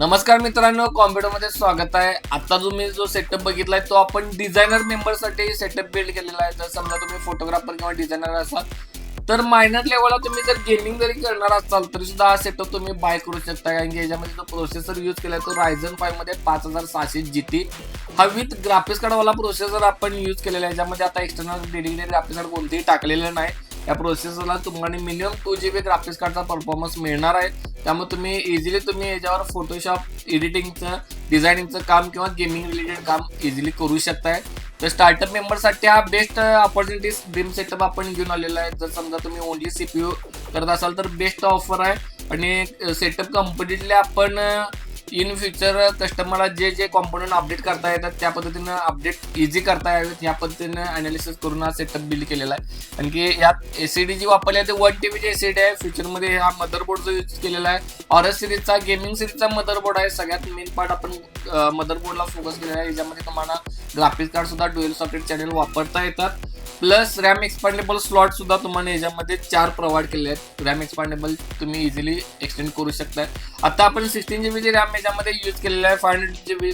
नमस्कार मित्रांनो, कॉम्प्युटरमध्ये स्वागत आहे. आता जो सेटअप बघितलाय तो आपण डिझायनर मेंबरसाठी सेटअप बिल्ड केलेला आहे. जर समजा तुम्ही फोटोग्राफर किंवा डिझायनर असाल तर मायनर लेवलला तुम्ही जर गेमिंग जरी करणार असाल तरी सुद्धा हा सेटअप तुम्ही बाय करू शकता. कारण की याच्यामध्ये जो प्रोसेसर यूज केलाय तो Ryzen 5 मध्ये 5600 GT हा विथ ग्राफिक्स कार्डवाला प्रोसेसर आपण यूज केलेला आहे. याच्यामध्ये आता एक्सटर्नल डेडिकेटेड ग्राफिक्स कार्ड कोणतेही टाकलेलं नाही. या प्रोसेसरला तुम्हाला मिनिमम 2 GB ग्राफिक्स कार्डचा परफॉर्मन्स मिळणार आहे. त्यामुळे तुम्ही इझिली याच्यावर फोटोशॉप एडिटिंगचं डिझायनिंगचं काम किंवा गेमिंग रिलेटेड काम इझिली करू शकताय. तर स्टार्टअप मेंबरसाठी हा बेस्ट ऑपॉर्च्युनिटी ड्रीम सेटअप आपण घेऊन आलेला आहे. जर समजा तुम्ही ओनली CPU करत असाल तर बेस्ट ऑफर आहे. आणि सेटअप कम्प्लिटली आपण इन फ्युचर कस्टमरला जे कॉम्पोनंट अपडेट करता येतात त्या पद्धतीनं अपडेट इझी करता यावेत या पद्धतीनं अनालिसिस करून हा सेटअप बिल्ड केलेला आहे. आणखी यात एसईडी जी वापरली आहे ते 1 TB एसईडी आहे. फ्युचरमध्ये हा मदरबोर्ड जो यूज केलेला आहे ऑरस सिरीजचा गेमिंग सिरीजचा मदरबोर्ड आहे. सगळ्यात मेन पार्ट आपण मदरबोर्डला फोकस केलेला आहे. याच्यामध्ये तुम्हाला ग्राफिक्स कार्ड सुद्धा ड्युअल सॉकेट चॅनल वापरता येतात. प्लस रॅम एक्सपांडेबल स्लॉट सुद्धा तुम्हाला याच्यामध्ये 4 प्रोव्हाइड केले आहेत. रॅम एक्सपांडेबल तुम्ही इझिली एक्सटेंड करू शकता. आता आपण 16 GB रॅम याच्यामध्ये यूज केलेला आहे. 500 GB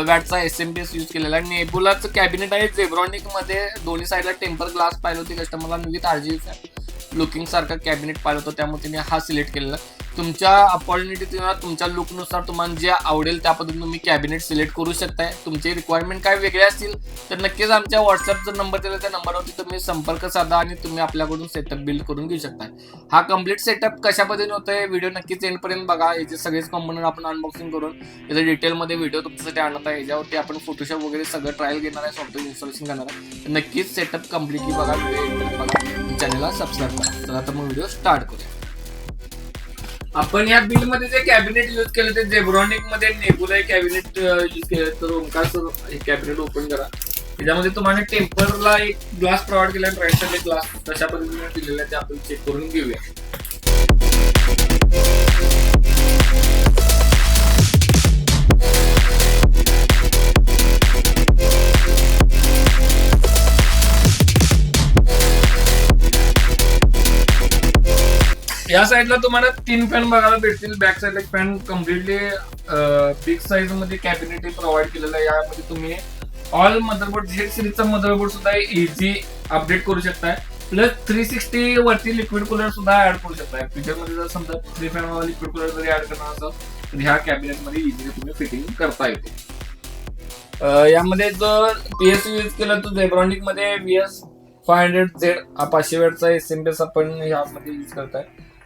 वॅटचा SMPS यूज केलेला आहे. नेबुलाचं कॅबिनेट आहे झेब्रॉनिक मध्ये. दोन्ही साईडला टेम्पर ग्लास पाहिलं होती कस्टमरला विथ RGB लुकिंग सारखं कॅबिनेट पाहिलं होतं त्यामुळे त्यांनी हा सिलेक्ट केलेला. तुमच्या अपॉर्च्युनिटी तुमच्या लुकनुसार तुम्हाला जे आवडेल त्या पद्धतीने तुम्ही कॅबिनेट सिलेक्ट करू शकताय. तुमचे रिक्वायरमेंट काय वेगळे असतील तर नक्कीच आमच्या व्हॉट्सअपचा नंबर दिला त्या नंबरवरती तुम्ही संपर्क साधा आणि तुम्ही आपल्याकडून सेटअप बिल्ड करून घेऊ शकता. हा कम्प्लीट सेटअप कशा पद्धतीने होतोय व्हिडिओ नक्कीच एंडपर्यंत बघा. याचे सगळेच कॉम्पोनंट आपण अनबॉक्सिंग करून याचा डिटेलमध्ये व्हिडिओ तुमच्यासाठी आणत आहे. याच्यावरती आपण फोटोशॉप वगैरे सगळं ट्रायल घेणार आहे, सॉफ्टवेअर इन्स्टॉलेशन करणार आहे. नक्कीच सेटअप कम्प्लिटली बघा, व्हिडिओ एंडपर्यंत बघा, चॅनलला सबस्क्राईब करा. तर आता मग व्हिडिओ स्टार्ट करूया. आपण या बिल मध्ये जे कॅबिनेट यूज केले ते झेब्रॉनिक मध्ये नेबुला कॅबिनेट यूज केले. तर ओंकार सर हे कॅबिनेट ओपन करा. त्याच्यामध्ये तुम्हाला टेम्परला एक ग्लास प्रोव्हाइड केला, राईट साइड ग्लास कशा पद्धतीने दिलेला आहे ते आपण चेक करून घेऊया. या साईडला तुम्हाला 3 फॅन बघायला भेटतील. बॅक साईडला एक फॅन कम्प्लिटली बिग साईज मध्ये कॅबिनेट प्रोव्हाइड केलेला आहे. यामध्ये तुम्ही ऑल मदरबोर्ड Z सिरीजचा मदरबोर्ड सुद्धा इझी अपडेट करू शकताय. प्लस 360 वरती लिक्विड कूलर सुद्धा ऍड करू शकताय. फ्युचर मध्ये जर समजा 3 फॅन वाला लिक्विड कूलर जरी ऍड करणार असाल तर ह्या कॅबिनेट मध्ये इझिली तुम्ही फिटिंग करता येते. यामध्ये जर PSU यूज केला तर झेब्रॉनिक मध्ये VS500Z हा 500 वॅटचा SMPS आपण ह्यामध्ये यूज करताय.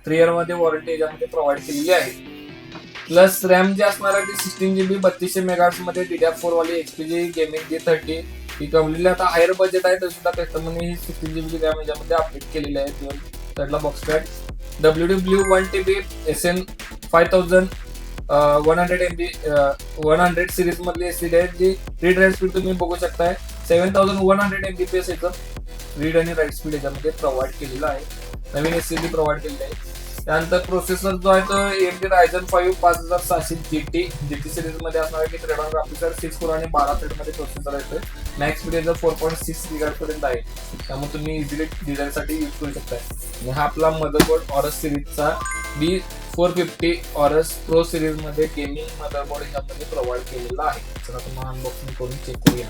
3 year मध्ये वॉरंटी याच्यामध्ये प्रोव्हाइड केलेली आहे. प्लस रॅम जे असणार आहे ती 16 GB 3200 MHz मध्ये DDR4 वाली HPG गेमिंग G30 ही कम्प्लिटली आता हायर बजेट आहे तर सुद्धा कस्टमरने ही 16 GB रॅम याच्यामध्ये अपडेट केलेली आहे. साईडला box pad WD Blue 1 TB SN 5100 MB 100 series मधली एसडी आहे जी रीड राईट स्पीड तुम्ही बघू शकताय. 7100 MBPS याचं रीड आणि राईट स्पीड याच्यामध्ये प्रोव्हाइड केलेला आहे. नवीन एसडी प्रोव्हाइड केलेली आहे. त्यानंतर प्रोसेसर जो आहे तो AMD Ryzen 5 5700 GT सिरीज मध्ये असणार आहे. की थ्रेडॉन ग्राफिक्स कार्ड 6 कोर आणि 12 थ्रेड मध्ये प्रोसेसर आहे. मॅक्स स्पीड याचं 4.6 GHz पर्यंत आहे. त्यामुळे तुम्ही इझिली डिझाईन साठी यूज करू शकताय. आणि हा आपला मदरबोर्ड ऑरस सिरीजचा B450 ऑरस प्रो सिरीज मध्ये गेमिंग मदरबोर्ड यामध्ये प्रोव्हाइड केलेला आहे. तर आपण अनबॉक्सिंग करून चेक करूया.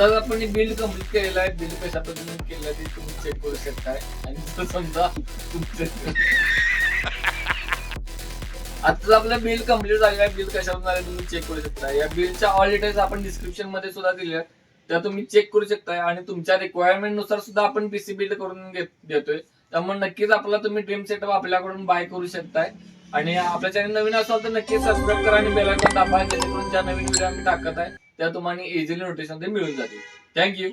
आता आपण बिल्ड कम्प्लीट केलेला आहे. बिल्ड कशा पद्धतीने केलं ते तुम्ही चेक करू शकताय. आणि जर समजा आता आपलं बिल कम्प्लीट झालेलं आहे. बिल कशावर झालं तुम्ही चेक करू शकता. या बिलच्या ऑल डिटेल्स आपण डिस्क्रिप्शन मध्ये सुद्धा दिल्या त्या तुम्ही चेक करू शकताय. आणि तुमच्या रिक्वायरमेंट नुसार सुद्धा आपण पीसी बिल्ड करून देतोय. त्यामुळे नक्कीच आपला तुम्ही ड्रीम सेटअप आपल्याकडून बाय करू शकताय. आणि आपल्या चॅनल नवीन असाल तर नक्कीच सबस्क्राईब करा आणि बेल आयकॉन दाबा, जेणेकरून ज्या नवीन व्हिडिओ आम्ही टाकत आहे त्या तुम्हाला इझिली नोटिफिकेशन मिळून जातील. थँक्यू.